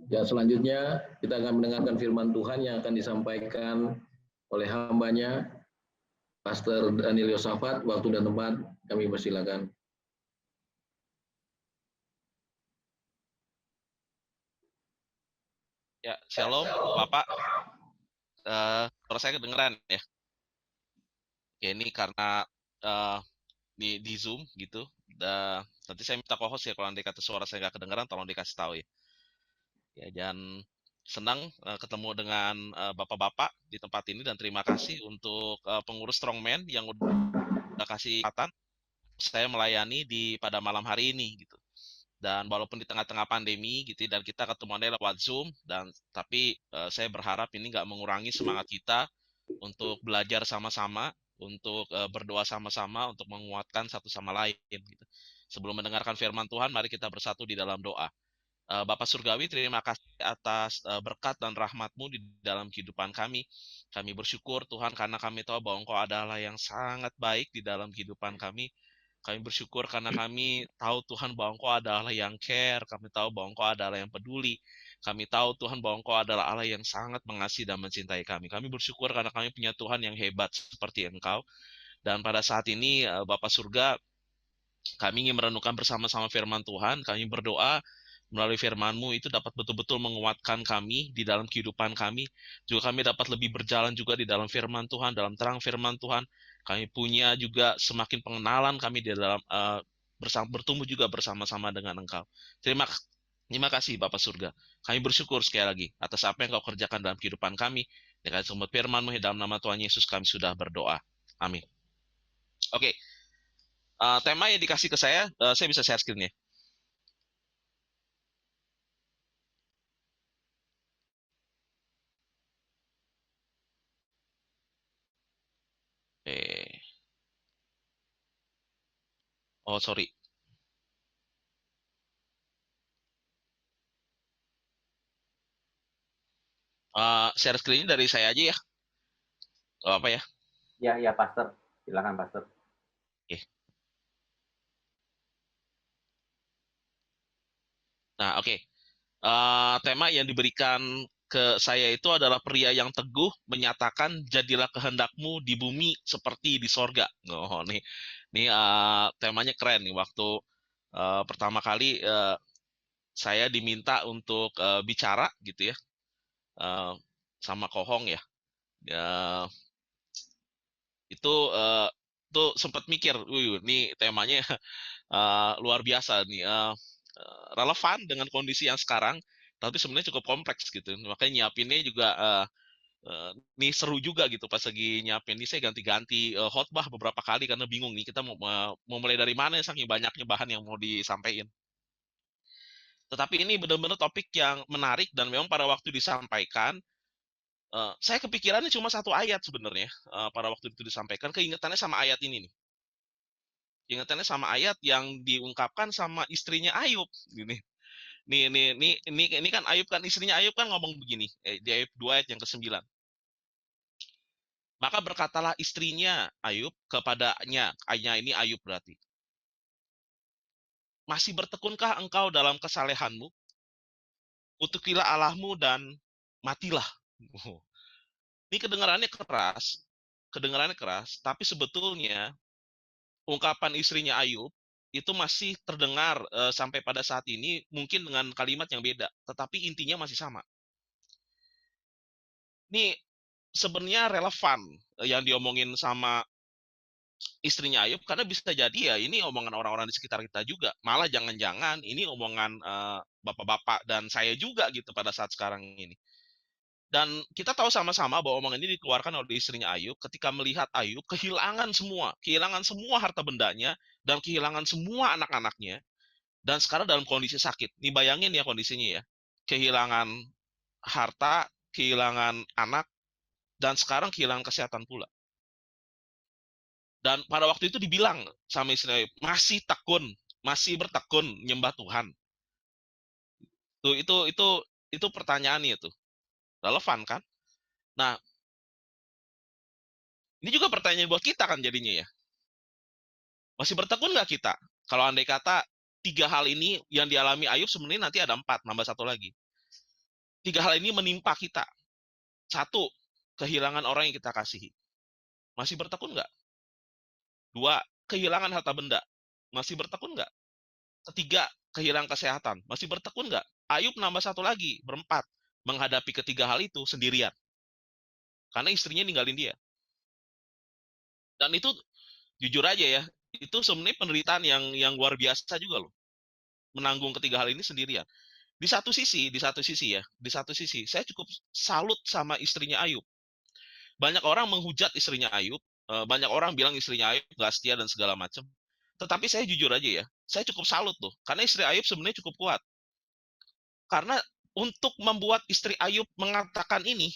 Ya, selanjutnya kita akan mendengarkan firman Tuhan yang akan disampaikan oleh hambanya, Pastor Daniel Yosafat. Waktu dan tempat kami persilakan. Ya, shalom Bapak. Suara saya kedengeran ya? Ya, ini karena di Zoom gitu. Nanti saya minta co-host ya, kalau nanti kata suara saya nggak kedengeran, tolong dikasih tahu ya. Ya, dan senang ketemu dengan bapak-bapak di tempat ini, dan terima kasih untuk pengurus Strongman yang udah kasih kesempatan saya melayani pada malam hari ini gitu. Dan walaupun di tengah-tengah pandemi gitu, dan kita ketemuannya lewat Zoom, tapi saya berharap ini nggak mengurangi semangat kita untuk belajar sama-sama, untuk berdoa sama-sama, untuk menguatkan satu sama lain gitu. Sebelum mendengarkan firman Tuhan, mari kita bersatu di dalam doa. Bapak Surgawi, terima kasih atas berkat dan rahmat-Mu di dalam kehidupan kami. Kami bersyukur Tuhan karena kami tahu bahwa Engkau adalah yang sangat baik di dalam kehidupan kami. Kami bersyukur karena kami tahu Tuhan bahwa Engkau adalah yang care. Kami tahu bahwa Engkau adalah yang peduli. Kami tahu Tuhan bahwa Engkau adalah Allah yang sangat mengasihi dan mencintai kami. Kami bersyukur karena kami punya Tuhan yang hebat seperti Engkau. Dan pada saat ini Bapak Surga, kami ingin merenungkan bersama-sama firman Tuhan. Kami berdoa melalui firman-Mu itu dapat betul-betul menguatkan kami di dalam kehidupan kami. Juga kami dapat lebih berjalan juga di dalam firman Tuhan, dalam terang firman Tuhan. Kami punya juga semakin pengenalan kami di dalam bertumbuh juga bersama-sama dengan Engkau. Terima kasih Bapak Surga. Kami bersyukur sekali lagi atas apa yang Kau kerjakan dalam kehidupan kami. Dengan semua firman-Mu dalam nama Tuhan Yesus kami sudah berdoa. Amin. Oke. Tema yang dikasih ke saya bisa share screen-nya. Oh, sorry. Share screen-nya dari saya aja ya. Gak apa ya. Ya, Pastor. Silakan, Pastor. Oke. Nah, oke. Tema yang diberikan ke saya itu adalah pria yang teguh menyatakan jadilah kehendakmu di bumi seperti di sorga. Oh, nih temanya keren nih. Waktu pertama kali saya diminta untuk bicara gitu ya, sama Kohong ya. Itu sempat mikir, nih temanya luar biasa nih, relevan dengan kondisi yang sekarang, tapi sebenarnya cukup kompleks gitu. Makanya nyiapinnya juga nih seru juga gitu. Pas lagi nyiapin ini saya ganti-ganti khotbah beberapa kali karena bingung nih kita mau mulai dari mana ya, saking banyaknya bahan yang mau disampaikan. Tetapi ini benar-benar topik yang menarik, dan memang pada waktu disampaikan saya kepikirannya cuma satu ayat sebenarnya. Pada waktu itu disampaikan, keingetannya sama ayat ini nih. Ingatannya sama ayat yang diungkapkan sama istrinya Ayub. Ini kan Ayub kan, istrinya Ayub kan ngomong begini, di Ayub 2 ayat yang ke-9. Maka berkatalah istrinya Ayub kepadanya, ayahnya ini Ayub berarti. Masih bertekunkah engkau dalam kesalehanmu? Kutukilah Allahmu dan matilah. Ini kedengarannya keras, tapi sebetulnya ungkapan istrinya Ayub itu masih terdengar sampai pada saat ini, mungkin dengan kalimat yang beda, tetapi intinya masih sama. Ini sebenarnya relevan yang diomongin sama istrinya Ayub, karena bisa jadi ya ini omongan orang-orang di sekitar kita juga. Malah jangan-jangan ini omongan bapak-bapak dan saya juga gitu pada saat sekarang ini. Dan kita tahu sama-sama bahwa omongan ini dikeluarkan oleh istrinya Ayub ketika melihat Ayub kehilangan semua harta bendanya, dan kehilangan semua anak-anaknya, dan sekarang dalam kondisi sakit. Nih bayangin ya kondisinya ya. Kehilangan harta, kehilangan anak, dan sekarang kehilangan kesehatan pula. Dan pada waktu itu dibilang sama istrinya, masih bertekun nyembah Tuhan. Itu pertanyaannya itu. Relevan kan? Nah, ini juga pertanyaan buat kita kan jadinya ya. Masih bertekun nggak kita? Kalau andai kata 3 hal ini yang dialami Ayub sebenarnya nanti ada 4, nambah 1 lagi. 3 hal ini menimpa kita. 1, kehilangan orang yang kita kasihi. Masih bertekun nggak? 2, kehilangan harta benda. Masih bertekun nggak? Ketiga, kehilangan kesehatan. Masih bertekun nggak? Ayub nambah 1 lagi, berempat. Menghadapi ketiga hal itu sendirian. Karena istrinya ninggalin dia. Dan itu jujur aja ya, itu sebenarnya penderitaan yang luar biasa juga loh. Menanggung ketiga hal ini sendirian. Di satu sisi ya, di satu sisi saya cukup salut sama istrinya Ayub. Banyak orang menghujat istrinya Ayub, banyak orang bilang istrinya Ayub nggak setia dan segala macam. Tetapi saya jujur aja ya, saya cukup salut tuh, karena istri Ayub sebenarnya cukup kuat. Karena untuk membuat istri Ayub mengatakan ini,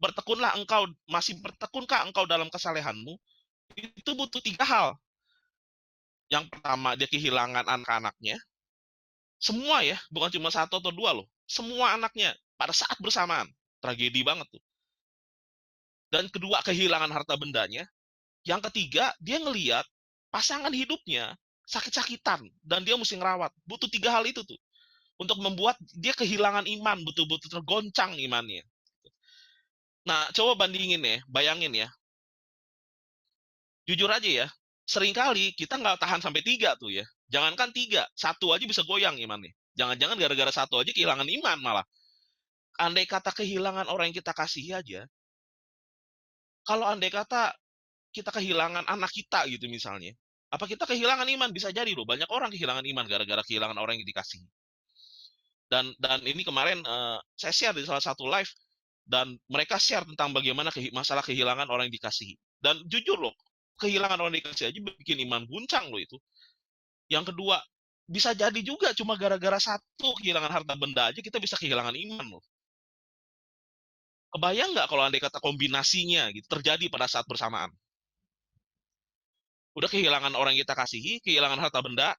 bertekunlah engkau, masih bertekunkah engkau dalam kesalehanmu? Itu butuh 3 hal. Yang pertama, dia kehilangan anak-anaknya. Semua ya, bukan cuma 1 atau 2 loh. Semua anaknya pada saat bersamaan. Tragedi banget tuh. Dan kedua, kehilangan harta bendanya. Yang ketiga, dia ngeliat pasangan hidupnya sakit-sakitan. Dan dia mesti ngerawat. Butuh 3 hal itu tuh. Untuk membuat dia kehilangan iman. Betul-betul tergoncang imannya. Nah, coba bandingin ya. Bayangin ya. Jujur aja ya. Seringkali kita nggak tahan sampai 3 tuh ya. Jangankan 3, 1 aja bisa goyang imannya. Jangan-jangan gara-gara 1 aja kehilangan iman malah. Andai kata kehilangan orang yang kita kasihi aja, kalau andai kata kita kehilangan anak kita gitu misalnya, apa kita kehilangan iman? Bisa jadi loh, banyak orang kehilangan iman gara-gara kehilangan orang yang dikasihi. Dan ini kemarin saya share di salah satu live, dan mereka share tentang bagaimana masalah kehilangan orang yang dikasihi. Dan jujur loh, kehilangan orang yang dikasihi aja bikin iman guncang loh itu. Yang kedua, bisa jadi juga cuma gara-gara 1 kehilangan harta benda aja kita bisa kehilangan iman loh. Kebayang nggak kalau andai kata kombinasinya gitu terjadi pada saat bersamaan? Udah kehilangan orang yang kita kasihi, kehilangan harta benda,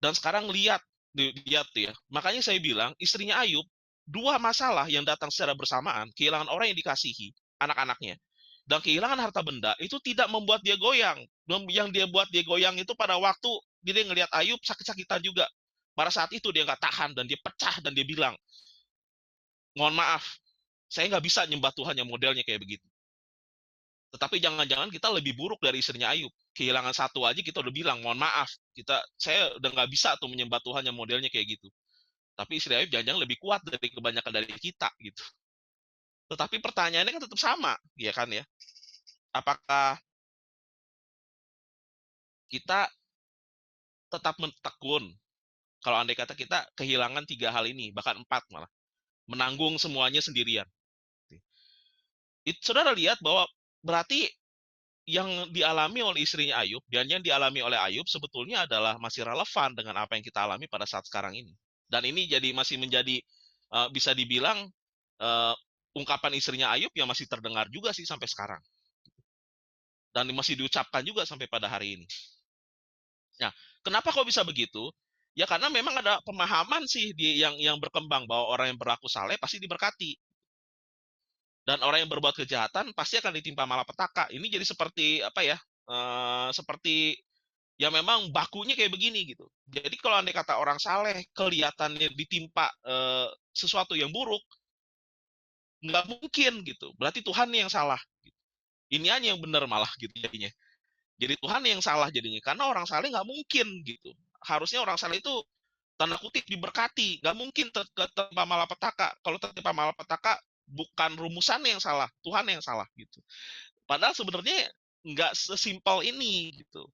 dan sekarang lihat tuh ya. Makanya saya bilang istrinya Ayub 2 masalah yang datang secara bersamaan, kehilangan orang yang dikasihi, anak-anaknya, dan kehilangan harta benda itu tidak membuat dia goyang. Yang dia buat dia goyang itu pada waktu dia ngelihat Ayub sakit-sakitan juga. Pada saat itu dia nggak tahan dan dia pecah dan dia bilang, mohon maaf, saya nggak bisa nyembah Tuhan yang modelnya kayak begitu. Tetapi jangan-jangan kita lebih buruk dari istrinya Ayub. Kehilangan 1 aja kita udah bilang, mohon maaf, saya udah nggak bisa tuh menyembah Tuhan yang modelnya kayak gitu. Tapi istri Ayub jangan-jangan lebih kuat dari kebanyakan dari kita gitu. Tetapi pertanyaannya kan tetap sama, ya kan ya? Apakah kita tetap mentekun kalau andai kata kita kehilangan 3 hal ini, bahkan 4 malah, menanggung semuanya sendirian? Saudara lihat bahwa berarti yang dialami oleh istrinya Ayub dan yang dialami oleh Ayub sebetulnya adalah masih relevan dengan apa yang kita alami pada saat sekarang ini. Dan ini masih menjadi bisa dibilang ungkapan istrinya Ayub yang masih terdengar juga sih sampai sekarang. Dan masih diucapkan juga sampai pada hari ini. Nah, kenapa kok bisa begitu? Ya karena memang ada pemahaman sih yang berkembang bahwa orang yang berlaku saleh pasti diberkati. Dan orang yang berbuat kejahatan pasti akan ditimpa malapetaka. Ini jadi seperti apa ya? Seperti ya memang bakunya kayak begini gitu. Jadi kalau andai kata orang saleh kelihatannya ditimpa sesuatu yang buruk, nggak mungkin gitu. Berarti Tuhan yang salah. Ini aja yang benar malah gitu jadinya. Jadi Tuhan yang salah jadinya. Karena orang saleh nggak mungkin gitu. Harusnya orang saleh itu tanda kutip diberkati. Nggak mungkin tertimpa malapetaka. Kalau tertimpa malapetaka bukan rumusannya yang salah, Tuhan yang salah gitu. Padahal sebenarnya nggak sesimpel ini gitu.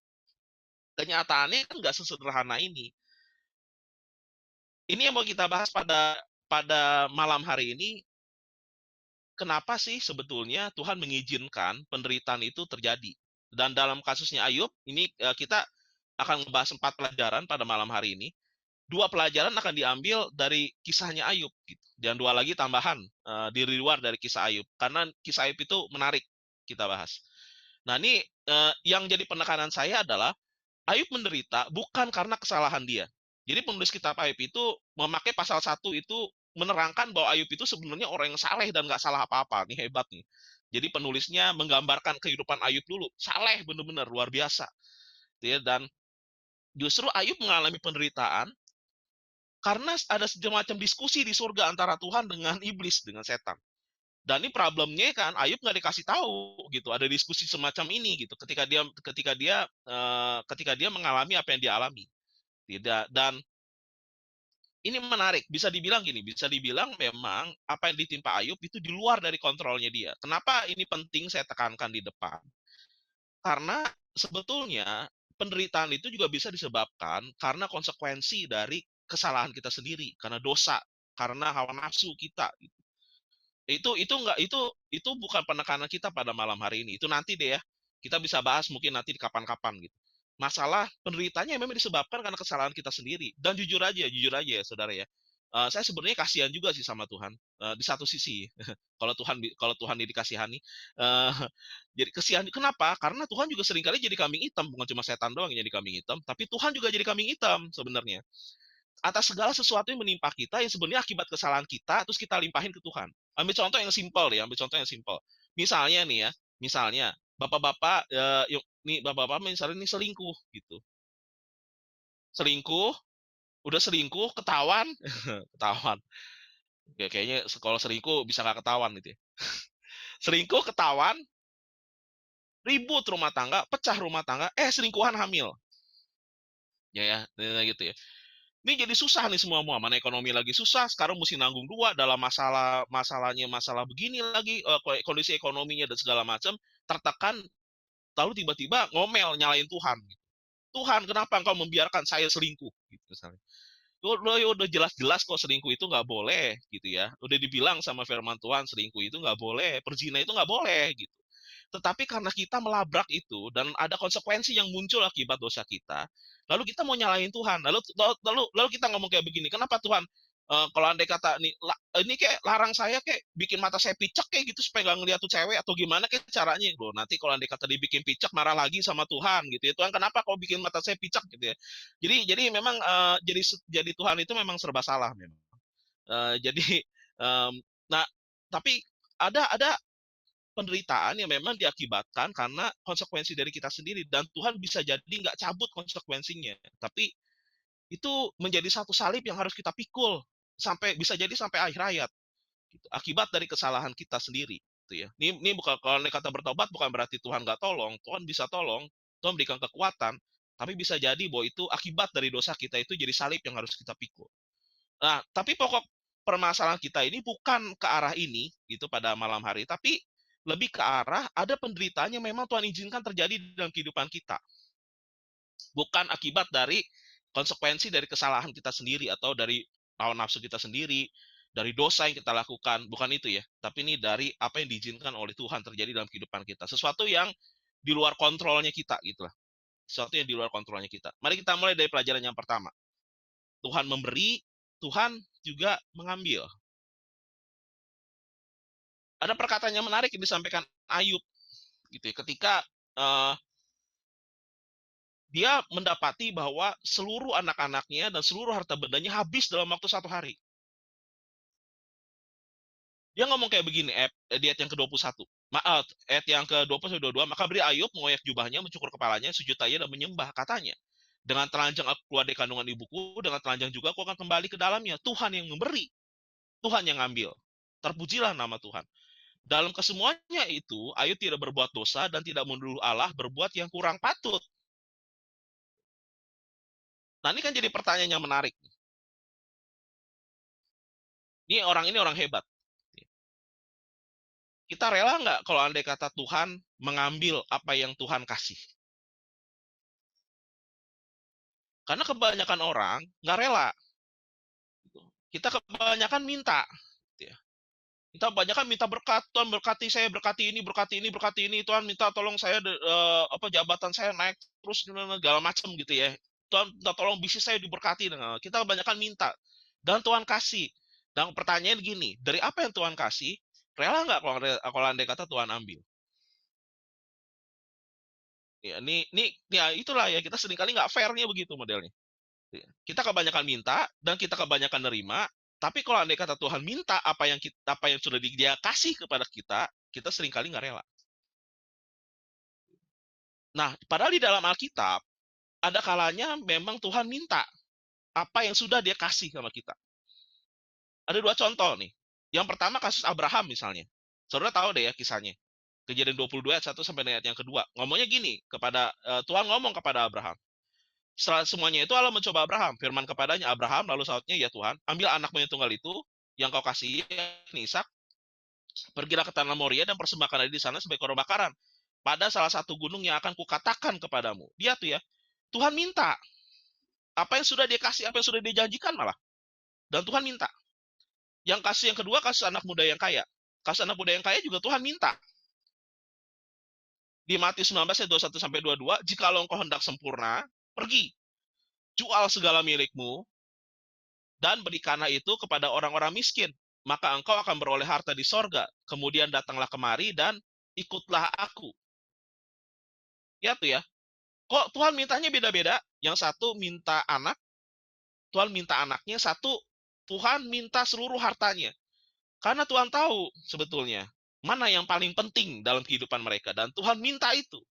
Kenyataannya kan nggak sesederhana ini. Ini yang mau kita bahas pada malam hari ini. Kenapa sih sebetulnya Tuhan mengizinkan penderitaan itu terjadi? Dan dalam kasusnya Ayub, ini kita akan membahas 4 pelajaran pada malam hari ini. 2 pelajaran akan diambil dari kisahnya Ayub. Gitu. Dan 2 lagi tambahan di luar dari kisah Ayub. Karena kisah Ayub itu menarik kita bahas. Nah ini yang jadi penekanan saya adalah Ayub menderita bukan karena kesalahan dia. Jadi penulis kitab Ayub itu memakai pasal 1 itu menerangkan bahwa Ayub itu sebenarnya orang yang saleh dan nggak salah apa-apa. Ini hebat nih. Jadi penulisnya menggambarkan kehidupan Ayub dulu. Saleh benar-benar luar biasa. Dan Justru Ayub mengalami penderitaan karena ada semacam diskusi di surga antara Tuhan dengan iblis, dengan setan. Dan ini problemnya kan Ayub nggak dikasih tahu gitu, ada diskusi semacam ini gitu ketika dia mengalami apa yang dia alami. Tidak. Dan ini menarik, bisa dibilang gini, bisa dibilang memang apa yang ditimpa Ayub itu di luar dari kontrolnya dia. Kenapa ini penting saya tekankan di depan? Karena sebetulnya penderitaan itu juga bisa disebabkan karena konsekuensi dari kesalahan kita sendiri, karena dosa, karena hawa nafsu kita. Itu bukan penekanan kita pada malam hari ini. Itu nanti deh ya. Kita bisa bahas mungkin nanti di kapan-kapan gitu. Masalah penderitaannya memang disebabkan karena kesalahan kita sendiri. Dan jujur aja ya saudara ya. Saya sebenarnya kasihan juga sih sama Tuhan. Di satu sisi, kalau Tuhan dikasihani, eh, jadi kasihan. Kenapa? Karena Tuhan juga seringkali jadi kambing hitam, bukan cuma setan doang yang jadi kambing hitam, tapi Tuhan juga jadi kambing hitam sebenarnya atas segala sesuatu yang menimpa kita yang sebenarnya akibat kesalahan kita, terus kita limpahin ke Tuhan. Ambil contoh yang simpel deh, ambil contoh yang simpel. Misalnya nih ya, misalnya bapak-bapak, nih bapak-bapak misalnya nih selingkuh gitu, selingkuh, udah selingkuh, ketahuan, ketahuan. Kayaknya kalau selingkuh bisa nggak ketahuan gitu ya. Selingkuh ketahuan, ribut rumah tangga, pecah rumah tangga, selingkuhan hamil. Ya, gitu ya. Ini jadi susah nih semua, mana ekonomi lagi susah, sekarang mesti nanggung dua dalam masalah begini lagi, kondisi ekonominya dan segala macam tertekan, lalu tiba-tiba ngomel nyalain Tuhan. Tuhan, kenapa engkau membiarkan saya selingkuh? Gitu misalnya. Udah jelas-jelas kok selingkuh itu nggak boleh gitu ya. Udah dibilang sama firman Tuhan selingkuh itu nggak boleh, perzina itu nggak boleh gitu. Tetapi karena kita melabrak itu dan ada konsekuensi yang muncul akibat dosa kita, lalu kita mau nyalahin Tuhan. Lalu kita ngomong kayak begini, kenapa Tuhan kalau andai kata ini kayak larang saya kayak bikin mata saya picek kayak gitu supaya nggak ngeliat tuh cewek atau gimana kayak caranya loh. Nanti kalau andai kata dibikin picek marah lagi sama Tuhan gitu ya. Tuhan kenapa kau bikin mata saya picek gitu ya. Jadi memang jadi Tuhan itu memang serba salah memang. Jadi nah tapi ada penderitaan yang memang diakibatkan karena konsekuensi dari kita sendiri dan Tuhan bisa jadi nggak cabut konsekuensinya, tapi itu menjadi satu salib yang harus kita pikul sampai bisa jadi sampai akhir hayat gitu. Akibat dari kesalahan kita sendiri gitu ya. Ini bukan kalau kata bertobat bukan berarti Tuhan nggak tolong, Tuhan bisa tolong, Tuhan berikan kekuatan, tapi bisa jadi bahwa itu akibat dari dosa kita itu jadi salib yang harus kita pikul. Nah, tapi pokok permasalahan kita ini bukan ke arah ini gitu pada malam hari, tapi lebih ke arah ada penderitaan yang memang Tuhan izinkan terjadi dalam kehidupan kita. Bukan akibat dari konsekuensi dari kesalahan kita sendiri atau dari hawa nafsu kita sendiri, dari dosa yang kita lakukan, bukan itu ya. Tapi ini dari apa yang diizinkan oleh Tuhan terjadi dalam kehidupan kita. Sesuatu yang di luar kontrolnya kita gitu lah. Sesuatu yang di luar kontrolnya kita. Mari kita mulai dari pelajaran yang pertama. Tuhan memberi, Tuhan juga mengambil. Ada perkataan yang menarik yang disampaikan Ayub gitu ya, ketika dia mendapati bahwa seluruh anak-anaknya dan seluruh harta bendanya habis dalam waktu 1 hari. Dia ngomong kayak begini, di ayat yang ke-21. Ayat yang ke-20-22, maka beri Ayub mengoyak jubahnya, mencukur kepalanya, sujud tanya dan menyembah. Katanya, dengan telanjang aku keluar dari kandungan ibuku, dengan telanjang juga aku akan kembali ke dalamnya. Tuhan yang memberi, Tuhan yang ngambil. Terpujilah nama Tuhan. Dalam kesemuanya itu, Ayub tidak berbuat dosa dan tidak menuduh Allah berbuat yang kurang patut. Nah, ini kan jadi pertanyaan yang menarik. Ini orang hebat. Kita rela nggak kalau andai kata Tuhan mengambil apa yang Tuhan kasih? Karena kebanyakan orang nggak rela. Kita kebanyakan minta. Kita kebanyakan minta berkat, Tuhan berkati saya, berkati ini, berkati ini, berkati ini. Tuhan minta tolong saya jabatan saya naik terus segala macam gitu ya. Tuhan minta tolong bisnis saya diberkati. Kita kebanyakan minta dan Tuhan kasih. Dan pertanyaan gini, dari apa yang Tuhan kasih, rela nggak kalau andai kata Tuhan ambil? Ya, ya itulah ya kita seringkali nggak fairnya begitu modelnya. Kita kebanyakan minta dan kita kebanyakan nerima, tapi kalau andai kata Tuhan minta apa yang sudah Dia kasih kepada kita seringkali nggak rela. Nah, padahal di dalam Alkitab ada kalanya memang Tuhan minta apa yang sudah dia kasih sama kita. Ada dua contoh nih. Yang pertama kasus Abraham misalnya. Saudara tahu deh ya kisahnya. Kejadian 22 ayat 1 sampai ayat yang kedua. Ngomongnya gini, Tuhan ngomong kepada Abraham. Setelah semuanya itu Allah mencoba Abraham. Firman kepadanya, Abraham, lalu sautnya, ya Tuhan, ambil anakmu yang tunggal itu, yang kau kasih, Ishak, pergilah ke tanah Moria dan persembahkan di sana sebagai korban bakaran. Pada salah satu gunung yang akan kukatakan kepadamu. Dia tuh ya, Tuhan minta. Apa yang sudah dia kasih, apa yang sudah dijanjikan malah. Dan Tuhan minta. Yang kasus yang kedua, kasus anak muda yang kaya. Kasus anak muda yang kaya juga Tuhan minta. Di Matius 19 ayat 21 sampai 22, jikalau engkau hendak sempurna, pergi, jual segala milikmu dan berikanlah itu kepada orang-orang miskin, maka engkau akan beroleh harta di sorga. Kemudian datanglah kemari dan ikutlah aku. Ya tuh ya. Kok Tuhan mintanya beda-beda? Yang satu minta anak, Tuhan minta anaknya. Satu, Tuhan minta seluruh hartanya. Karena Tuhan tahu sebetulnya mana yang paling penting dalam kehidupan mereka. Dan Tuhan minta itu.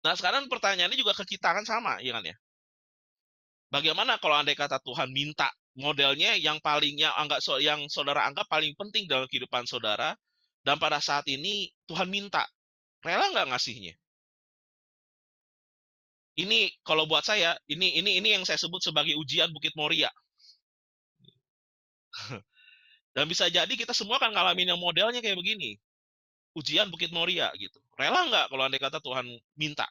Nah sekarang pertanyaannya juga ke kita kan sama, ya kan ya? Bagaimana kalau andai kata Tuhan minta modelnya yang yang saudara anggap paling penting dalam kehidupan saudara, dan pada saat ini Tuhan minta, rela nggak ngasihnya? Ini kalau buat saya, ini yang saya sebut sebagai ujian Bukit Moria. Dan bisa jadi kita semua akan ngalamin yang modelnya kayak begini, ujian Bukit Moria gitu. Rela nggak kalau andai kata Tuhan minta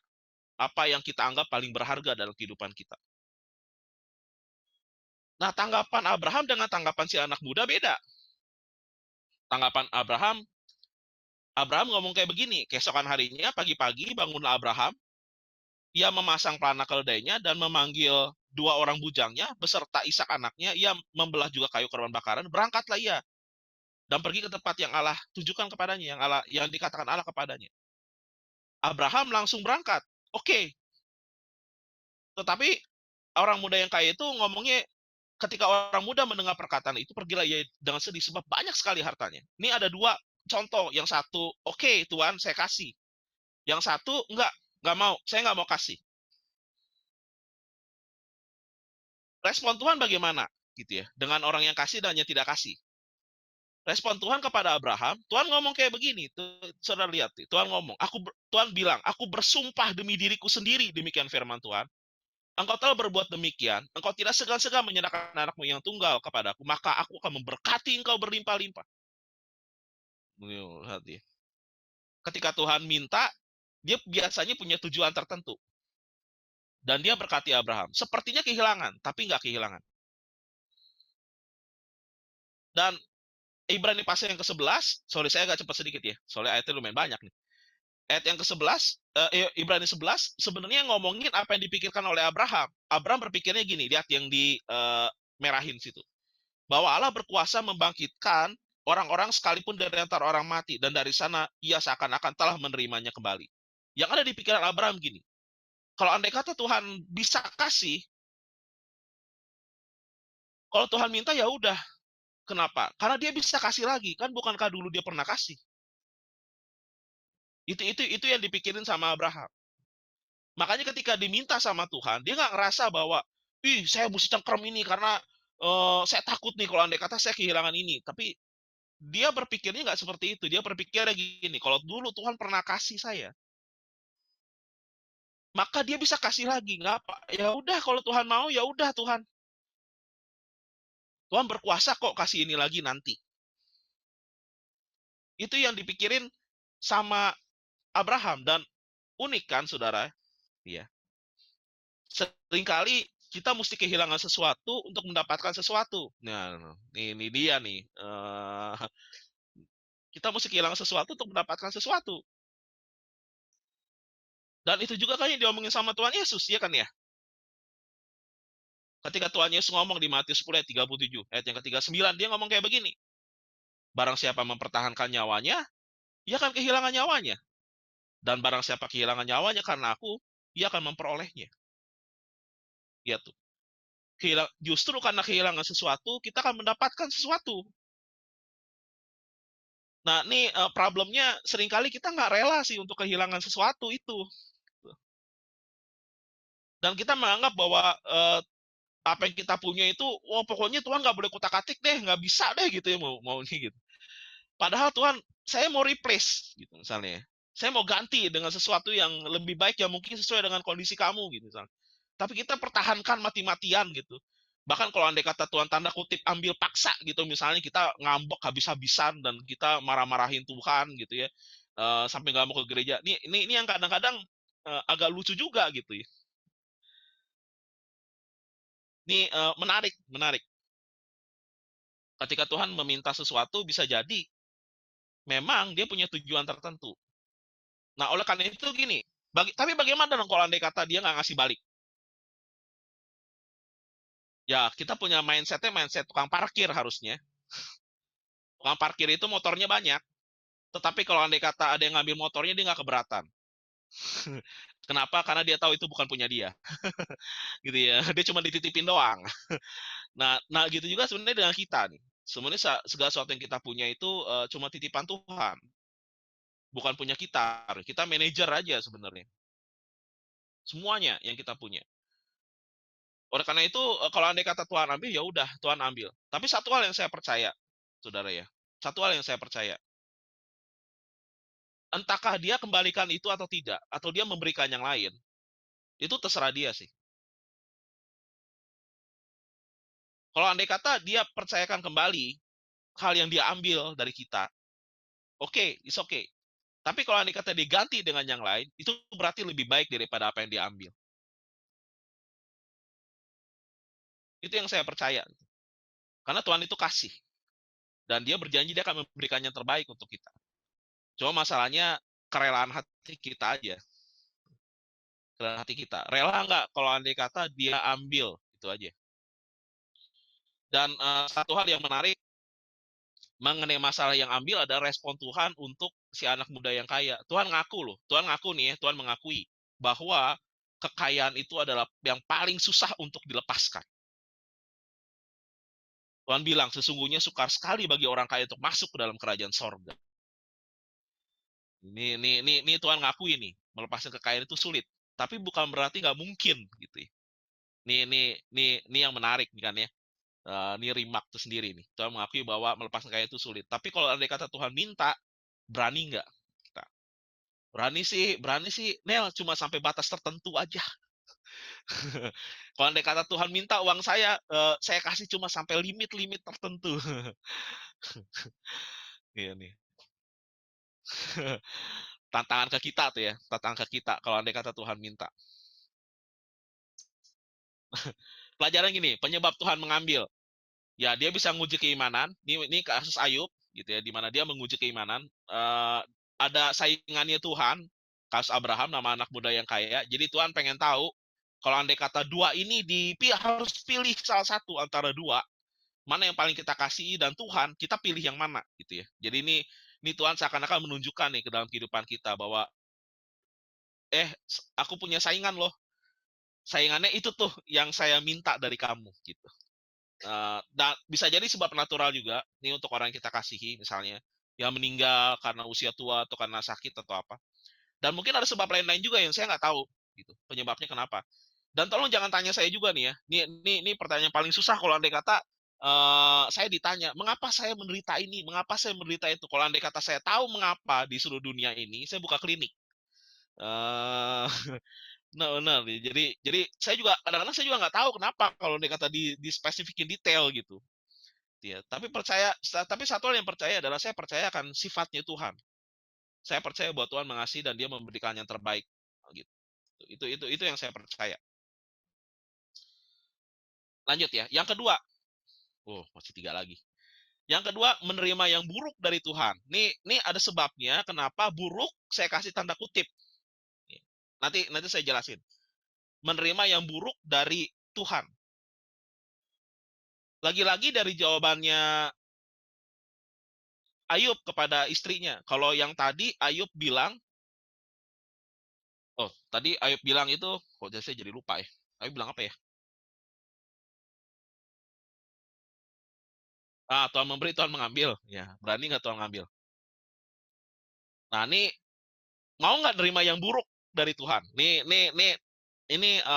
apa yang kita anggap paling berharga dalam kehidupan kita? Nah, tanggapan Abraham dengan tanggapan si anak muda beda. Tanggapan Abraham ngomong kayak begini, keesokan harinya pagi-pagi bangunlah Abraham, ia memasang pelana keledainya dan memanggil dua orang bujangnya beserta Ishak anaknya, ia membelah juga kayu korban bakaran, berangkatlah ia dan pergi ke tempat yang Allah tujukan kepadanya, yang dikatakan Allah kepadanya. Abraham langsung berangkat. Oke. Tetapi orang muda yang kaya itu ngomongnya, ketika orang muda mendengar perkataan itu, pergilah ia dengan sedih sebab banyak sekali hartanya. Ini ada dua contoh. Yang satu, oke, Tuhan, saya kasih. Yang satu, nggak mau, saya nggak mau kasih. Respon Tuhan bagaimana? Gitu ya, dengan orang yang kasih dan yang tidak kasih. Respon Tuhan kepada Abraham, Tuhan ngomong kayak begini, saudara lihat, Tuhan ngomong, Tuhan bilang, aku bersumpah demi diriku sendiri, demikian firman Tuhan. Engkau telah berbuat demikian, engkau tidak segan-segan menyerahkan anakmu yang tunggal kepadaku, maka aku akan memberkati engkau berlimpah-limpah. Ketika Tuhan minta, dia biasanya punya tujuan tertentu. Dan dia berkati Abraham. Sepertinya kehilangan, tapi nggak kehilangan. Dan Ibrani pasal yang ke-11, sorry saya agak cepat sedikit ya, soalnya ayatnya lumayan banyak nih. Ayat yang ke-11, Ibrani 11, sebenarnya ngomongin apa yang dipikirkan oleh Abraham. Abraham berpikirnya gini, lihat yang di merahin situ. Bahwa Allah berkuasa membangkitkan orang-orang sekalipun dari antara orang mati, dan dari sana ia seakan-akan telah menerimanya kembali. Yang ada di pikiran Abraham gini, kalau andai kata Tuhan bisa kasih, kalau Tuhan minta ya udah. Kenapa? Karena dia bisa kasih lagi, kan bukankah dulu dia pernah kasih? Itu yang dipikirin sama Abraham. Makanya ketika diminta sama Tuhan, dia nggak ngerasa bahwa, saya mesti cengkrem ini karena saya takut nih kalau andai kata saya kehilangan ini. Tapi dia berpikirnya nggak seperti itu. Dia berpikirnya gini, kalau dulu Tuhan pernah kasih saya, maka dia bisa kasih lagi. Nggak apa? Ya udah, kalau Tuhan mau, ya udah Tuhan. Tuhan berkuasa kok kasih ini lagi nanti. Itu yang dipikirin sama Abraham. Dan unik kan, saudara? Ya. Seringkali kita mesti kehilangan sesuatu untuk mendapatkan sesuatu. Nah, ini dia nih. Kita mesti kehilangan sesuatu untuk mendapatkan sesuatu. Dan itu juga kan yang diomongin sama Tuhan Yesus, ya kan ya? Ketika Tuhan Yesus ngomong di Matius 10 ayat 37, ayat yang ke-39, dia ngomong kayak begini. Barang siapa mempertahankan nyawanya, ia akan kehilangan nyawanya. Dan barang siapa kehilangan nyawanya karena aku, ia akan memperolehnya. Ya tuh. Justru karena kehilangan sesuatu, kita akan mendapatkan sesuatu. Nah, ini problemnya seringkali kita nggak rela sih untuk kehilangan sesuatu itu. Dan kita menganggap bahwa apa yang kita punya itu, wah pokoknya Tuhan nggak boleh kutak-atik deh, nggak bisa deh gitu ya mau ini gitu. Padahal Tuhan, saya mau replace gitu misalnya. Saya mau ganti dengan sesuatu yang lebih baik yang mungkin sesuai dengan kondisi kamu gitu misalnya. Tapi kita pertahankan mati-matian gitu. Bahkan kalau andai kata Tuhan tanda kutip ambil paksa gitu misalnya, kita ngambek habis-habisan dan kita marah-marahin Tuhan gitu ya. Sampai nggak mau ke gereja. Ini yang kadang-kadang agak lucu juga gitu ya. Ini menarik, menarik. Ketika Tuhan meminta sesuatu bisa jadi memang dia punya tujuan tertentu. Nah, oleh karena itu gini, tapi bagaimana dong kalau andai kata dia nggak ngasih balik? Ya, kita punya mindsetnya mindset tukang parkir harusnya. Tukang parkir itu motornya banyak, tetapi kalau andai kata ada yang ngambil motornya, dia nggak keberatan. Kenapa? Karena dia tahu itu bukan punya dia. Gitu ya. Dia cuma dititipin doang. Nah gitu juga sebenarnya dengan kita nih. Sebenarnya segala sesuatu yang kita punya itu cuma titipan Tuhan. Bukan punya kita. Kita manajer aja sebenarnya. Semuanya yang kita punya. Oleh karena itu, kalau andai kata Tuhan ambil, ya udah, Tuhan ambil. Tapi satu hal yang saya percaya, saudara ya, satu hal yang saya percaya, entahkah dia kembalikan itu atau tidak, atau dia memberikan yang lain, itu terserah dia sih. Kalau andai kata dia percayakan kembali hal yang dia ambil dari kita, oke, it's okay. Tapi kalau andai kata diganti dengan yang lain, itu berarti lebih baik daripada apa yang dia ambil. Itu yang saya percaya. Karena Tuhan itu kasih. Dan dia berjanji dia akan memberikan yang terbaik untuk kita. Cuma masalahnya kerelaan hati kita aja. Kerelaan hati kita. Rela nggak kalau andai kata dia ambil. Itu aja. Dan satu hal yang menarik, mengenai masalah yang ambil ada respon Tuhan untuk si anak muda yang kaya. Tuhan ngaku loh. Tuhan ngaku nih ya. Tuhan mengakui bahwa kekayaan itu adalah yang paling susah untuk dilepaskan. Tuhan bilang, sesungguhnya sukar sekali bagi orang kaya untuk masuk ke dalam kerajaan sorga. Ini Tuhan ngakui nih, melepaskan kekayaan itu sulit. Tapi bukan berarti nggak mungkin gitu ya. Ini yang menarik nih kan ya. Ini remark itu sendiri nih. Tuhan mengakui bahwa melepaskan kekayaan itu sulit. Tapi kalau andai kata Tuhan minta, berani nggak kita? Berani sih, Nel, cuma sampai batas tertentu aja. Kalau andai kata Tuhan minta uang saya kasih cuma sampai limit-limit tertentu. Iya nih. Tantangan ke kita tuh ya, tantangan ke kita kalau andai kata Tuhan minta. Pelajaran gini, penyebab Tuhan mengambil. Ya, dia bisa menguji keimanan. Ini kasus Ayub gitu ya, di mana dia menguji keimanan. Ada saingannya Tuhan, kasus Abraham nama anak muda yang kaya. Jadi Tuhan pengen tahu kalau andai kata dua ini harus pilih salah satu antara dua, mana yang paling kita kasih, dan Tuhan kita pilih yang mana gitu ya. Jadi ini Tuhan seakan-akan menunjukkan nih ke dalam kehidupan kita bahwa aku punya saingan loh. Saingannya itu tuh yang saya minta dari kamu gitu. Dan bisa jadi sebab natural juga ini untuk orang yang kita kasihi misalnya yang meninggal karena usia tua atau karena sakit atau apa. Dan mungkin ada sebab lain-lain juga yang saya nggak tahu gitu penyebabnya kenapa. Dan tolong jangan tanya saya juga nih ya. Ini pertanyaan paling susah kalau andai kata saya ditanya, mengapa saya menderita ini, mengapa saya menderita itu. Kalau andai kata saya tahu mengapa di seluruh dunia ini, saya buka klinik. Benar. Jadi saya juga kadang-kadang saya juga nggak tahu kenapa kalau dia kata di spesifikin detail gitu. Ya, tapi satu hal yang percaya adalah saya percaya akan sifatnya Tuhan. Saya percaya bahwa Tuhan mengasihi dan Dia memberikan yang terbaik. Gitu. Itu yang saya percaya. Lanjut ya. Yang kedua, masih 3 lagi. Yang kedua, menerima yang buruk dari Tuhan. Ini ada sebabnya kenapa buruk saya kasih tanda kutip. Nanti saya jelasin. Menerima yang buruk dari Tuhan. Lagi-lagi dari jawabannya Ayub kepada istrinya. Kalau yang tadi Ayub bilang, tadi Ayub bilang itu, saya jadi lupa ya. Ayub bilang apa ya? Tuhan memberi, Tuhan mengambil. Ya, berani nggak Tuhan ngambil? Nah, ini mau nggak nerima yang buruk dari Tuhan? Nih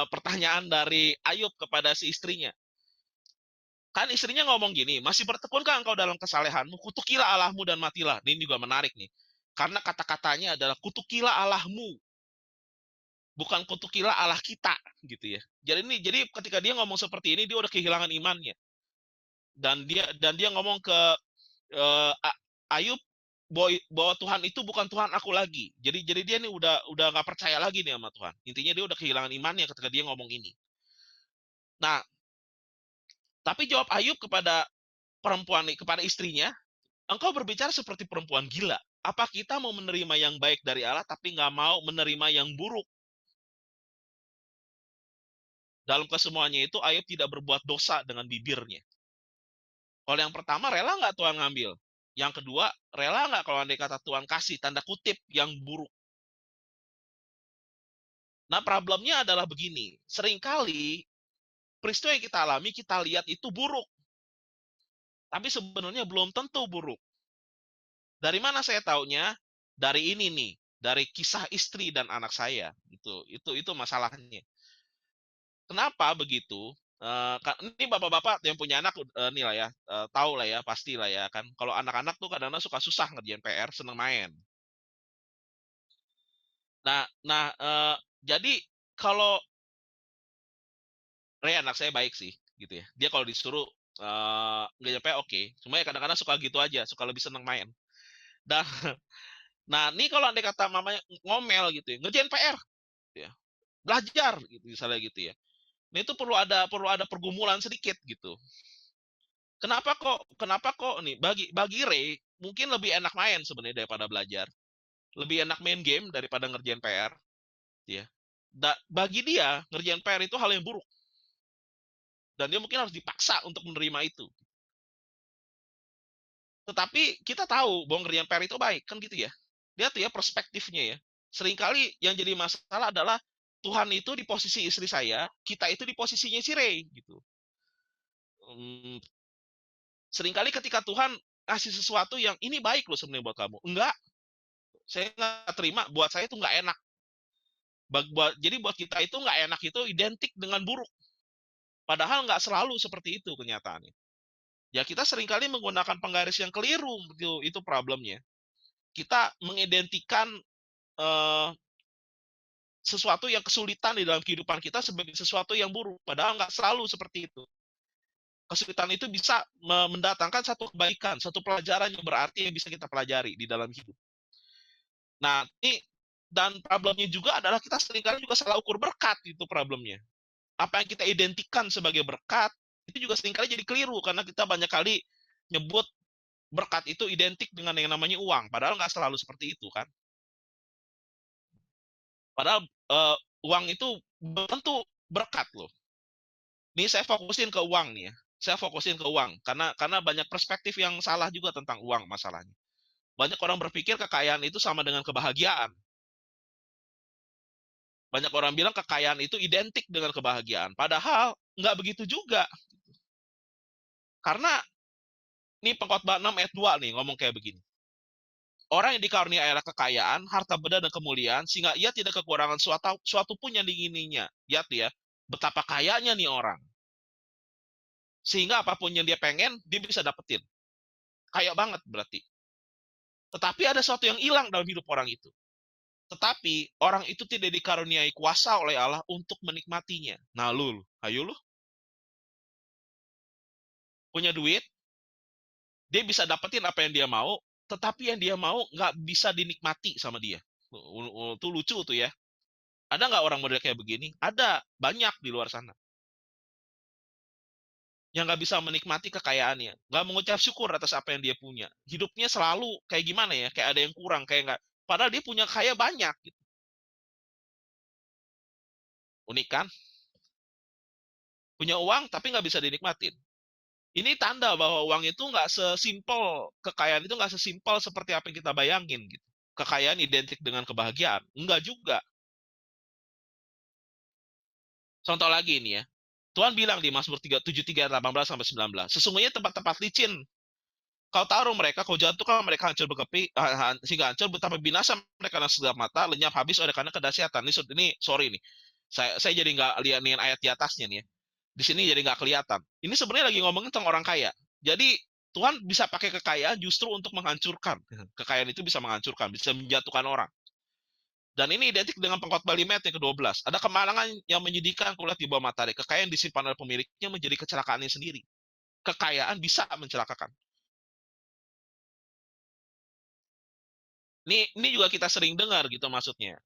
pertanyaan dari Ayub kepada si istrinya. Kan istrinya ngomong gini, masih bertekunkah engkau dalam kesalehanmu? Kutukilah Allahmu dan matilah. Ini juga menarik nih. Karena kata-katanya adalah kutukilah Allahmu, bukan kutukilah Allah kita, gitu ya. Jadi ketika dia ngomong seperti ini, dia udah kehilangan imannya. Dan dia ngomong ke Ayub bahwa Tuhan itu bukan Tuhan aku lagi. Jadi dia nih udah nggak percaya lagi nih sama Tuhan. Intinya dia udah kehilangan imannya ketika dia ngomong ini. Nah, tapi jawab Ayub kepada kepada istrinya, engkau berbicara seperti perempuan gila. Apa kita mau menerima yang baik dari Allah tapi nggak mau menerima yang buruk? Dalam kesemuanya itu Ayub tidak berbuat dosa dengan bibirnya. Kalau yang pertama rela nggak Tuhan ngambil? Yang kedua rela nggak kalau andai kata Tuhan kasih tanda kutip yang buruk? Nah problemnya adalah begini, seringkali peristiwa yang kita alami kita lihat itu buruk, tapi sebenarnya belum tentu buruk. Dari mana saya taunya? Dari ini nih, dari kisah istri dan anak saya. Itu masalahnya. Kenapa begitu? Ini bapak-bapak yang punya anak nih lah ya, tahu lah ya, pasti lah ya kan. Kalau anak-anak tuh kadang-kadang suka susah ngerjain PR, seneng main. Jadi kalau anak saya baik sih, gitu ya. Dia kalau disuruh ngerjain PR oke. Cuma ya kadang-kadang suka gitu aja, suka lebih seneng main. Dan nah, ini kalau andai kata mamanya ngomel gitu ya, ngerjain PR, gitu ya, belajar gitu misalnya gitu ya. Nah, itu perlu ada pergumulan sedikit gitu. Kenapa kok nih bagi Ray mungkin lebih enak main sebenarnya daripada belajar. Lebih enak main game daripada ngerjain PR, ya. Bagi dia ngerjain PR itu hal yang buruk. Dan dia mungkin harus dipaksa untuk menerima itu. Tetapi kita tahu bahwa ngerjain PR itu baik, kan gitu ya. Lihat ya perspektifnya ya. Seringkali yang jadi masalah adalah Tuhan itu di posisi istri saya, kita itu di posisinya si Ray gitu. Seringkali ketika Tuhan kasih sesuatu yang ini baik loh sebenarnya buat kamu, enggak, saya nggak terima, buat saya itu nggak enak. Jadi buat kita itu nggak enak itu identik dengan buruk. Padahal nggak selalu seperti itu kenyataannya. Ya kita seringkali menggunakan penggaris yang keliru, itu problemnya. Kita mengidentikan sesuatu yang kesulitan di dalam kehidupan kita sebagai sesuatu yang buruk. Padahal nggak selalu seperti itu. Kesulitan itu bisa mendatangkan satu kebaikan, satu pelajaran yang berarti yang bisa kita pelajari di dalam hidup. Nah, dan problemnya juga adalah kita seringkali juga salah ukur berkat, itu problemnya. Apa yang kita identikan sebagai berkat, itu juga seringkali jadi keliru, karena kita banyak kali nyebut berkat itu identik dengan yang namanya uang, padahal nggak selalu seperti itu kan. Padahal uang itu tentu berkat loh. Nih saya fokusin ke uang nih ya. Saya fokusin ke uang karena banyak perspektif yang salah juga tentang uang masalahnya. Banyak orang berpikir kekayaan itu sama dengan kebahagiaan. Banyak orang bilang kekayaan itu identik dengan kebahagiaan. Padahal nggak begitu juga. Karena ini Pengkhotbah 6 ayat 2 nih ngomong kayak begini. Orang yang dikaruniai kekayaan, harta benda dan kemuliaan, sehingga ia tidak kekurangan suatu pun yang diingininya. Lihat ya, betapa kayanya nih orang. Sehingga apapun yang dia pengen, dia bisa dapetin. Kaya banget berarti. Tetapi ada sesuatu yang hilang dalam hidup orang itu. Tetapi orang itu tidak dikaruniai kuasa oleh Allah untuk menikmatinya. Nah ayo lu. Punya duit, dia bisa dapetin apa yang dia mau, tetapi yang dia mau nggak bisa dinikmati sama dia. Itu lucu tuh ya. Ada nggak orang model kayak begini? Ada, banyak di luar sana. Yang nggak bisa menikmati kekayaannya, nggak mengucap syukur atas apa yang dia punya. Hidupnya selalu kayak gimana ya? Kayak ada yang kurang, kayak nggak. Padahal dia punya kaya banyak. Gitu. Unik kan? Punya uang tapi nggak bisa dinikmatin. Ini tanda bahwa uang itu nggak sesimpel, kekayaan itu nggak sesimpel seperti apa yang kita bayangin. Gitu. Kekayaan identik dengan kebahagiaan. Enggak juga. Contoh lagi ini ya. Tuhan bilang di Mazmur 73, 18-19. Sesungguhnya tempat-tempat licin kau taruh mereka, kau jatuhkan mereka hancur berkepi, sehingga hancur, betapa binasa mereka dengan segala mata, lenyap habis oleh karena kedahsyatan. Ini sorry nih. Saya jadi nggak lihat nih ayat di atasnya nih ya. Di sini jadi nggak kelihatan. Ini sebenarnya lagi ngomongin tentang orang kaya. Jadi Tuhan bisa pakai kekayaan justru untuk menghancurkan. Kekayaan itu bisa menghancurkan, bisa menjatuhkan orang. Dan ini identik dengan pengkhotbah 5 ayat yang ke-12. Ada kemalangan yang menyedihkan kulihat di bawah matahari. Kekayaan disimpan oleh pemiliknya menjadi kecelakaannya sendiri. Kekayaan bisa mencelakakan. Ini juga kita sering dengar gitu maksudnya.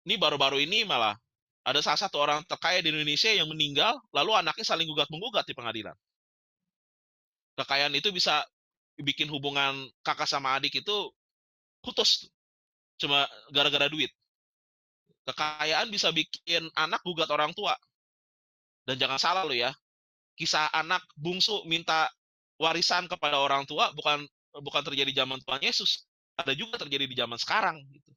Ini baru-baru ini malah ada salah satu orang terkaya di Indonesia yang meninggal, lalu anaknya saling gugat-menggugat di pengadilan. Kekayaan itu bisa bikin hubungan kakak sama adik itu putus cuma gara-gara duit. Kekayaan bisa bikin anak gugat orang tua. Dan jangan salah lo ya, kisah anak bungsu minta warisan kepada orang tua bukan terjadi zaman Tuhan Yesus, ada juga terjadi di zaman sekarang gitu.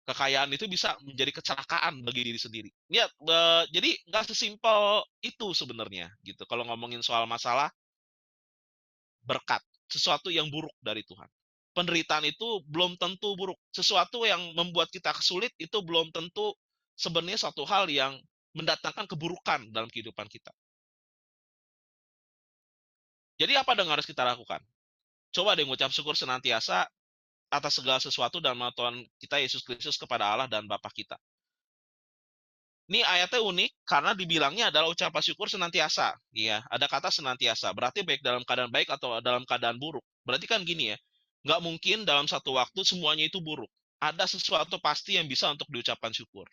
Kekayaan itu bisa menjadi kecelakaan bagi diri sendiri. Ya, jadi nggak sesimpel itu sebenarnya gitu. Kalau ngomongin soal masalah berkat, sesuatu yang buruk dari Tuhan. Penderitaan itu belum tentu buruk. Sesuatu yang membuat kita kesulit itu belum tentu sebenarnya suatu hal yang mendatangkan keburukan dalam kehidupan kita. Jadi apa yang harus kita lakukan? Coba deh ngucap syukur senantiasa atas segala sesuatu dan nama Tuhan kita Yesus Kristus kepada Allah dan Bapa kita. Ini ayatnya unik karena dibilangnya adalah ucapan syukur senantiasa. Iya, ada kata senantiasa. Berarti baik dalam keadaan baik atau dalam keadaan buruk. Berarti kan gini ya, nggak mungkin dalam satu waktu semuanya itu buruk. Ada sesuatu pasti yang bisa untuk diucapkan syukur.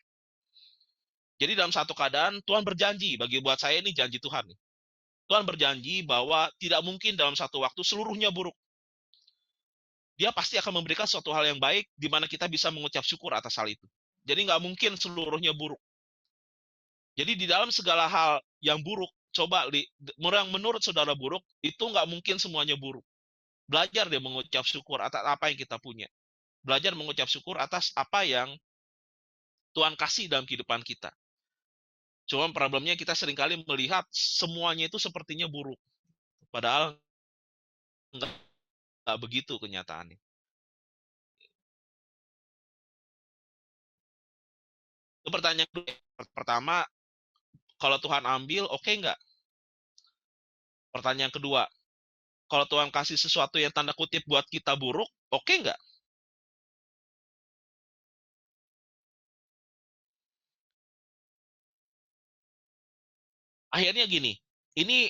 Jadi dalam satu keadaan Tuhan berjanji, bagi buat saya ini janji Tuhan. Tuhan berjanji bahwa tidak mungkin dalam satu waktu seluruhnya buruk. Dia pasti akan memberikan suatu hal yang baik di mana kita bisa mengucap syukur atas hal itu. Jadi nggak mungkin seluruhnya buruk. Jadi di dalam segala hal yang buruk, coba menurut saudara buruk, itu nggak mungkin semuanya buruk. Belajar deh mengucap syukur atas apa yang kita punya. Belajar mengucap syukur atas apa yang Tuhan kasih dalam kehidupan kita. Cuma problemnya kita seringkali melihat semuanya itu sepertinya buruk. Padahal nggak begitu kenyataannya. Itu pertanyaan pertama, kalau Tuhan ambil, oke nggak? Pertanyaan kedua, kalau Tuhan kasih sesuatu yang tanda kutip buat kita buruk, oke nggak? Akhirnya gini, ini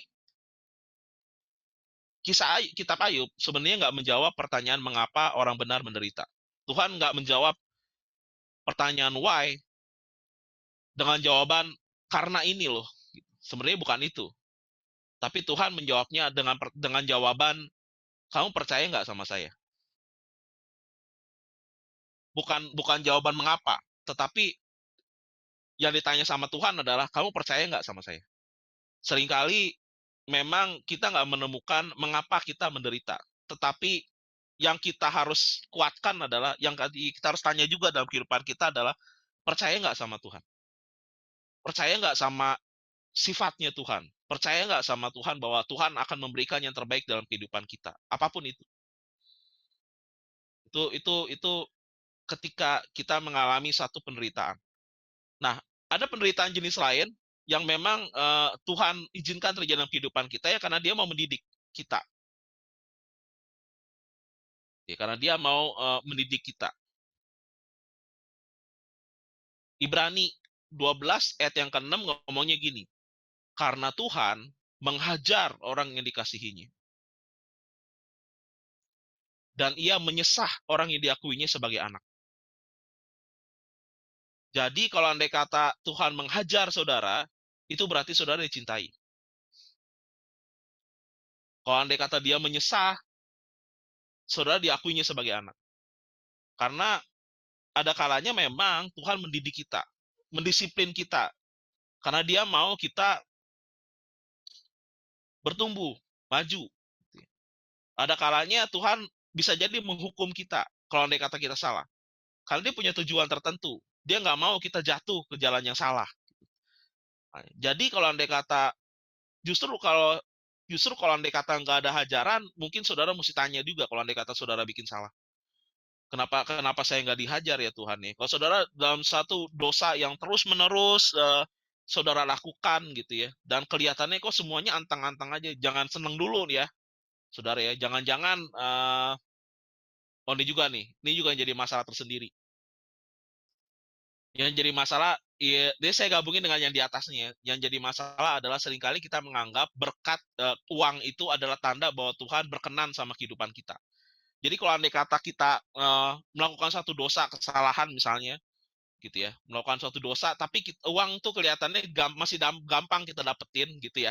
kisah kitab Ayub sebenarnya nggak menjawab pertanyaan mengapa orang benar menderita. Tuhan nggak menjawab pertanyaan why dengan jawaban karena ini loh. Sebenarnya bukan itu. Tapi Tuhan menjawabnya dengan jawaban, kamu percaya nggak sama saya? Bukan jawaban mengapa, tetapi yang ditanya sama Tuhan adalah, kamu percaya nggak sama saya? Seringkali memang kita nggak menemukan mengapa kita menderita. Tetapi yang kita harus kuatkan adalah, yang kita harus tanya juga dalam kehidupan kita adalah, percaya nggak sama Tuhan? Percaya nggak sama sifatnya Tuhan? Percaya nggak sama Tuhan bahwa Tuhan akan memberikan yang terbaik dalam kehidupan kita? Apapun itu. Itu ketika kita mengalami satu penderitaan. Nah, ada penderitaan jenis lain yang memang Tuhan izinkan terjadi dalam kehidupan kita ya karena Dia mau mendidik kita. Ya, karena Dia mau mendidik kita. Ibrani 12 ayat yang ke-6 ngomongnya gini. Karena Tuhan menghajar orang yang dikasihinya. Dan Ia menyesah orang yang diakuinya sebagai anak. Jadi kalau andai kata Tuhan menghajar saudara, itu berarti saudara dicintai. Kalau andai kata Dia menyesah, saudara diakuinya sebagai anak. Karena ada kalanya memang Tuhan mendidik kita, mendisiplin kita. Karena Dia mau kita bertumbuh, maju. Ada kalanya Tuhan bisa jadi menghukum kita kalau andai kata kita salah. Karena Dia punya tujuan tertentu. Dia nggak mau kita jatuh ke jalan yang salah. Jadi kalau andai kata justru kalau andai kata nggak ada hajaran, mungkin saudara mesti tanya juga kalau andai kata saudara bikin salah. Kenapa kenapa saya nggak dihajar ya Tuhan nih? Kalau saudara dalam satu dosa yang terus-menerus saudara lakukan gitu ya, dan kelihatannya kok semuanya antang-antang aja, jangan seneng dulu nih ya, saudara ya. Jangan-jangan oh ini juga jadi masalah tersendiri. Yang jadi masalah, ya, dia saya gabungin dengan yang di atasnya. Yang jadi masalah adalah seringkali kita menganggap berkat uang itu adalah tanda bahwa Tuhan berkenan sama kehidupan kita. Jadi kalau andai kata kita melakukan satu dosa, kesalahan misalnya, gitu ya, melakukan suatu dosa, tapi uang tuh kelihatannya masih gampang kita dapetin, gitu ya.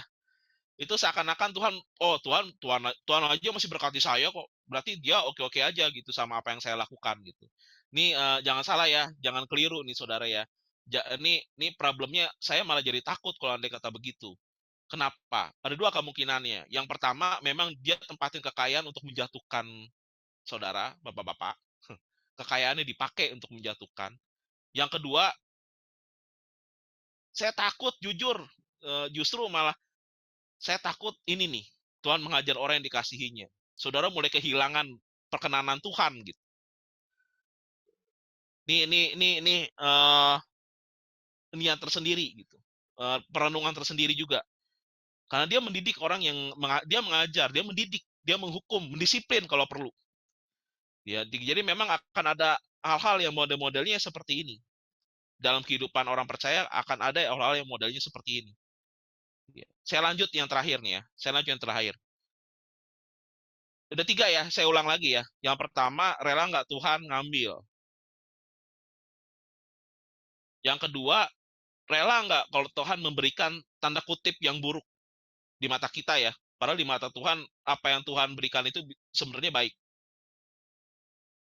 Itu seakan-akan Tuhan, oh Tuhan aja masih berkati saya kok. Berarti dia oke-oke aja gitu sama apa yang saya lakukan gitu. Ini jangan salah ya, jangan keliru nih saudara ya. Ini problemnya saya malah jadi takut kalau andai kata begitu. Kenapa? Ada dua kemungkinannya. Yang pertama, memang dia tempatin kekayaan untuk menjatuhkan saudara, bapak-bapak. Kekayaannya dipakai untuk menjatuhkan. Yang kedua, saya takut jujur, justru malah saya takut ini nih, Tuhan mengajar orang yang dikasihinya. Saudara mulai kehilangan perkenanan Tuhan gitu. Ini yang tersendiri gitu. Perenungan tersendiri juga. Karena dia mendidik orang yang dia mengajar, dia mendidik, dia menghukum, mendisiplin kalau perlu. Ya, jadi memang akan ada hal-hal yang model-modelnya seperti ini. Dalam kehidupan orang percaya akan ada hal-hal yang modelnya seperti ini. Ya. Saya lanjut yang terakhir nih ya. Saya lanjut yang terakhir. Udah 3 ya, saya ulang lagi ya. Yang pertama, rela nggak Tuhan ngambil. Yang kedua, rela nggak kalau Tuhan memberikan tanda kutip yang buruk di mata kita ya. Padahal di mata Tuhan, apa yang Tuhan berikan itu sebenarnya baik.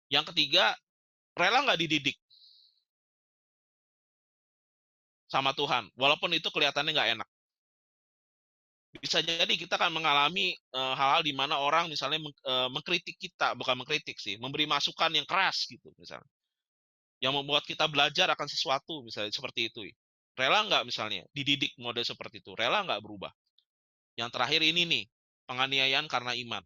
Yang ketiga, rela nggak dididik sama Tuhan, walaupun itu kelihatannya nggak enak. Bisa jadi kita akan mengalami hal-hal di mana orang misalnya mengkritik kita, bukan mengkritik sih, memberi masukan yang keras gitu misalnya. Yang membuat kita belajar akan sesuatu misalnya seperti itu. Rela nggak misalnya dididik model seperti itu? Rela nggak berubah? Yang terakhir ini nih, penganiayaan karena iman.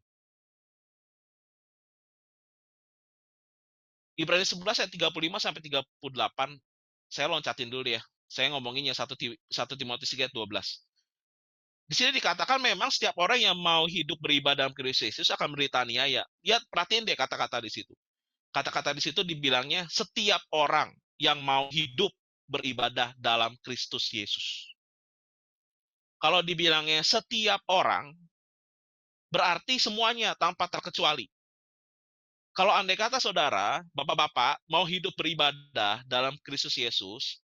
Ibrani 11 ayat 35 sampai 38, saya loncatin dulu ya. Saya ngomonginnya 1 Timotius 3 ayat 12. Di sini dikatakan memang setiap orang yang mau hidup beribadah dalam Kristus Yesus akan menderita aniaya. Ya, perhatiin deh kata-kata di situ. Kata-kata di situ dibilangnya setiap orang yang mau hidup beribadah dalam Kristus Yesus. Kalau dibilangnya setiap orang, berarti semuanya tanpa terkecuali. Kalau andai kata saudara, bapak-bapak, mau hidup beribadah dalam Kristus Yesus,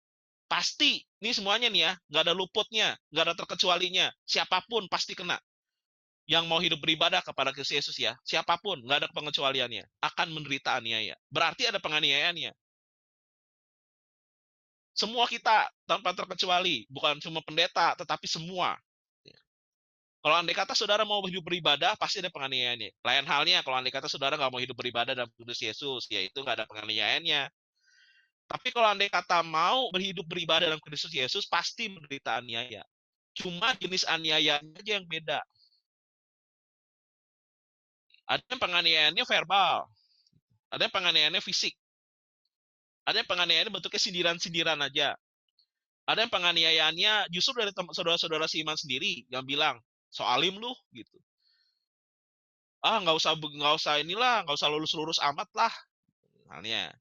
pasti, ini semuanya nih ya, nggak ada luputnya, nggak ada terkecualinya, siapapun pasti kena. Yang mau hidup beribadah kepada Kristus Yesus ya, siapapun, nggak ada pengecualiannya, akan menderita aniaya. Berarti ada penganiayaannya. Semua kita tanpa terkecuali, bukan cuma pendeta, tetapi semua. Kalau andai kata saudara mau hidup beribadah, pasti ada penganiayaannya. Lain halnya, kalau andai kata saudara nggak mau hidup beribadah dalam Kristus Yesus, ya itu nggak ada penganiayaannya. Tapi kalau andai kata mau berhidup beribadah dalam Kristus Yesus, pasti menderita aniaya. Cuma jenis aniayanya aja yang beda. Ada yang penganiayaannya verbal, ada yang penganiayaannya fisik, ada yang penganiayaannya bentuknya sindiran-sindiran aja. Ada yang penganiayaannya justru dari saudara-saudara seiman sendiri yang bilang, soalim lu gitu. Ah, nggak usah inilah, nggak usah lurus-lurus amat lah. Misalnya,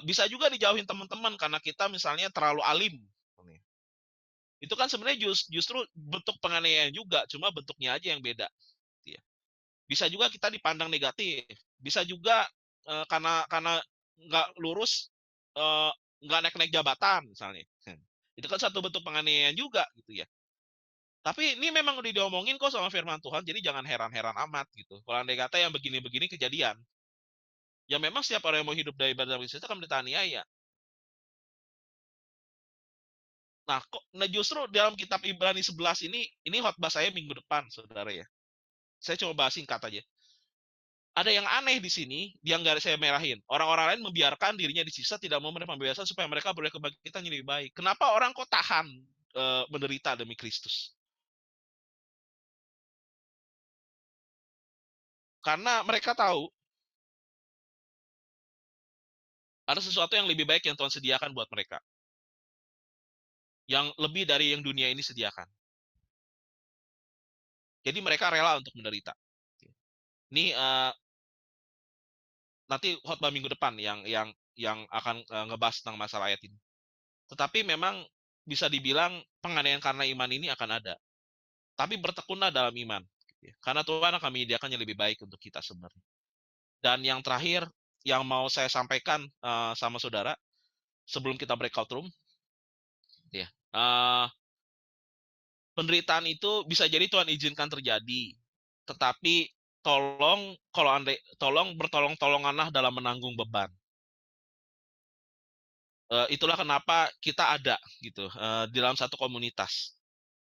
bisa juga dijauhin teman-teman karena kita misalnya terlalu alim. Itu kan sebenarnya justru bentuk penganiayaan juga, cuma bentuknya aja yang beda. Ya. Bisa juga kita dipandang negatif, bisa juga karena nggak lurus, nggak naik-naik jabatan misalnya. Itu kan satu bentuk penganiayaan juga gitu ya. Tapi ini memang udah diomongin kok sama firman Tuhan, jadi jangan heran-heran amat gitu. Kalau andai kata yang begini-begini kejadian, ya memang setiap orang yang mau hidup dari ibadah Kristus akan menderita aniaya. Nah, justru dalam kitab Ibrani 11 ini khotbah saya minggu depan, saudara ya. Saya coba bahas singkat aja. Ada yang aneh di sini, yang nggak saya merahin. Orang-orang lain membiarkan dirinya disiksa, tidak mau menerima pembebasan supaya mereka boleh kebangkitan yang lebih baik. Kenapa orang kok tahan menderita demi Kristus? Karena mereka tahu Ada sesuatu yang lebih baik yang Tuhan sediakan buat mereka. Yang lebih dari yang dunia ini sediakan. Jadi mereka rela untuk menderita. Ini nanti khotbah minggu depan yang akan ngebahas tentang masalah ayat ini. Tetapi memang bisa dibilang penganiayaan karena iman ini akan ada. Tapi bertekunlah dalam iman. Karena Tuhan akan menyediakan yang lebih baik untuk kita sebenarnya. Dan yang terakhir, yang mau saya sampaikan sama saudara, sebelum kita breakout room, ya, penderitaan itu bisa jadi Tuhan izinkan terjadi. Tetapi tolong bertolong-tolonganlah dalam menanggung beban. Itulah kenapa kita ada gitu di dalam satu komunitas.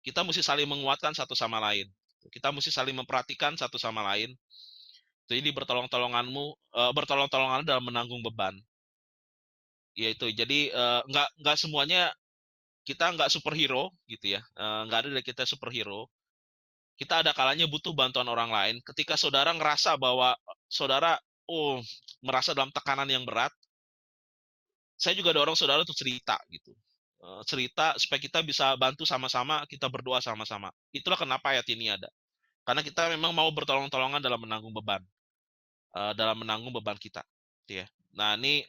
Kita mesti saling menguatkan satu sama lain. Kita mesti saling memperhatikan satu sama lain. Jadi bertolongan dalam menanggung beban. Yaitu jadi nggak semuanya kita nggak superhero gitu ya. Nggak ada dari kita superhero. Kita ada kalanya butuh bantuan orang lain. Ketika saudara ngerasa bahwa saudara merasa dalam tekanan yang berat, saya juga dorong saudara untuk cerita gitu. Cerita supaya kita bisa bantu sama-sama, kita berdoa sama-sama. Itulah kenapa ayat ini ada. Karena kita memang mau bertolong-tolongan dalam menanggung beban. Dalam menanggung beban kita. Gitu ya. Nah ini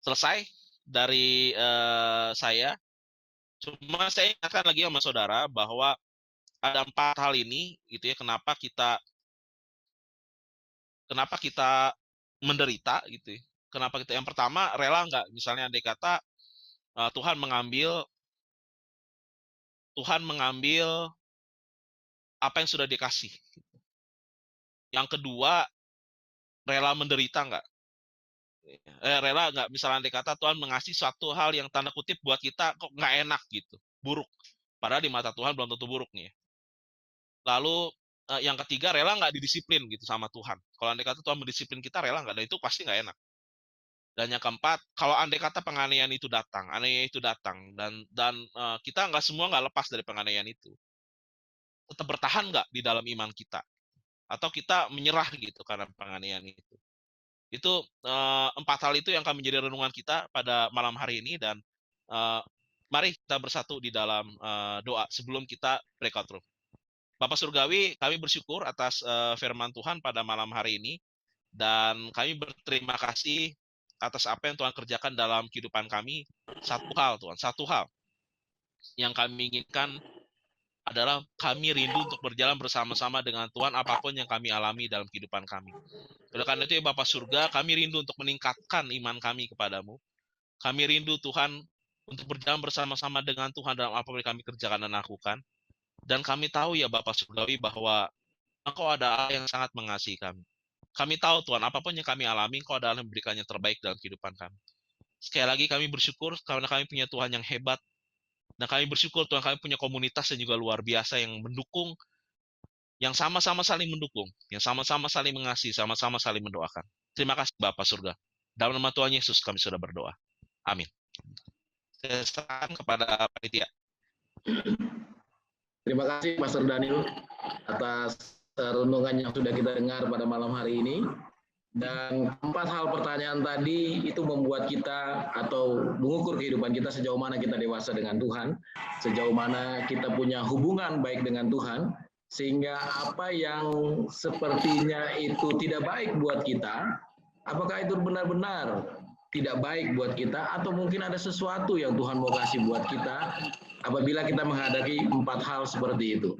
selesai dari saya. Cuma saya ingatkan lagi sama saudara bahwa ada 4 hal ini gitu ya, kenapa kita menderita gitu ya. Kenapa kita yang pertama rela nggak, misalnya andai kata Tuhan mengambil apa yang sudah dikasih. Yang kedua, rela menderita nggak? Rela nggak, misalnya andai kata Tuhan mengasih suatu hal yang tanda kutip buat kita kok nggak enak gitu, buruk. Padahal di mata Tuhan belum tentu buruk nih. Lalu yang ketiga, rela nggak didisiplin gitu sama Tuhan. Kalau andai kata Tuhan mendisiplin kita, rela nggak? Dan itu pasti nggak enak. Dan yang keempat, kalau andai kata penganiayaan itu datang, dan kita nggak semua nggak lepas dari penganiayaan itu, tetap bertahan nggak di dalam iman kita? Atau kita menyerah gitu karena penganiayaan itu? Itu 4 hal itu yang akan menjadi renungan kita pada malam hari ini, dan mari kita bersatu di dalam doa sebelum kita breakout room. Bapak Surgawi, kami bersyukur atas firman Tuhan pada malam hari ini, dan kami berterima kasih atas apa yang Tuhan kerjakan dalam kehidupan kami. Satu hal yang kami inginkan adalah kami rindu untuk berjalan bersama-sama dengan Tuhan apapun yang kami alami dalam kehidupan kami. Oleh karena itu ya Bapak Surga, kami rindu untuk meningkatkan iman kami kepadamu. Kami rindu Tuhan untuk berjalan bersama-sama dengan Tuhan dalam apa yang kami kerjakan dan lakukan. Dan kami tahu ya Bapak Surgawi bahwa Engkau ada Allah yang sangat mengasihi kami. Kami tahu Tuhan, apapun yang kami alami, Engkau adalah yang memberikan yang terbaik dalam kehidupan kami. Sekali lagi kami bersyukur karena kami punya Tuhan yang hebat. Dan kami bersyukur Tuhan, kami punya komunitas yang juga luar biasa yang mendukung, yang sama-sama saling mendukung, yang sama-sama saling mengasihi, sama-sama saling mendoakan. Terima kasih Bapak Surga. Dalam nama Tuhan Yesus kami sudah berdoa. Amin. Saya serahkan kepada panitia. Terima kasih Pastor Daniel atas renungan yang sudah kita dengar pada malam hari ini. Dan 4 hal pertanyaan tadi itu membuat kita atau mengukur kehidupan kita sejauh mana kita dewasa dengan Tuhan, sejauh mana kita punya hubungan baik dengan Tuhan, sehingga apa yang sepertinya itu tidak baik buat kita, apakah itu benar-benar tidak baik buat kita, atau mungkin ada sesuatu yang Tuhan mau kasih buat kita apabila kita menghadapi 4 hal seperti itu.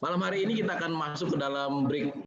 Malam hari ini kita akan masuk ke dalam break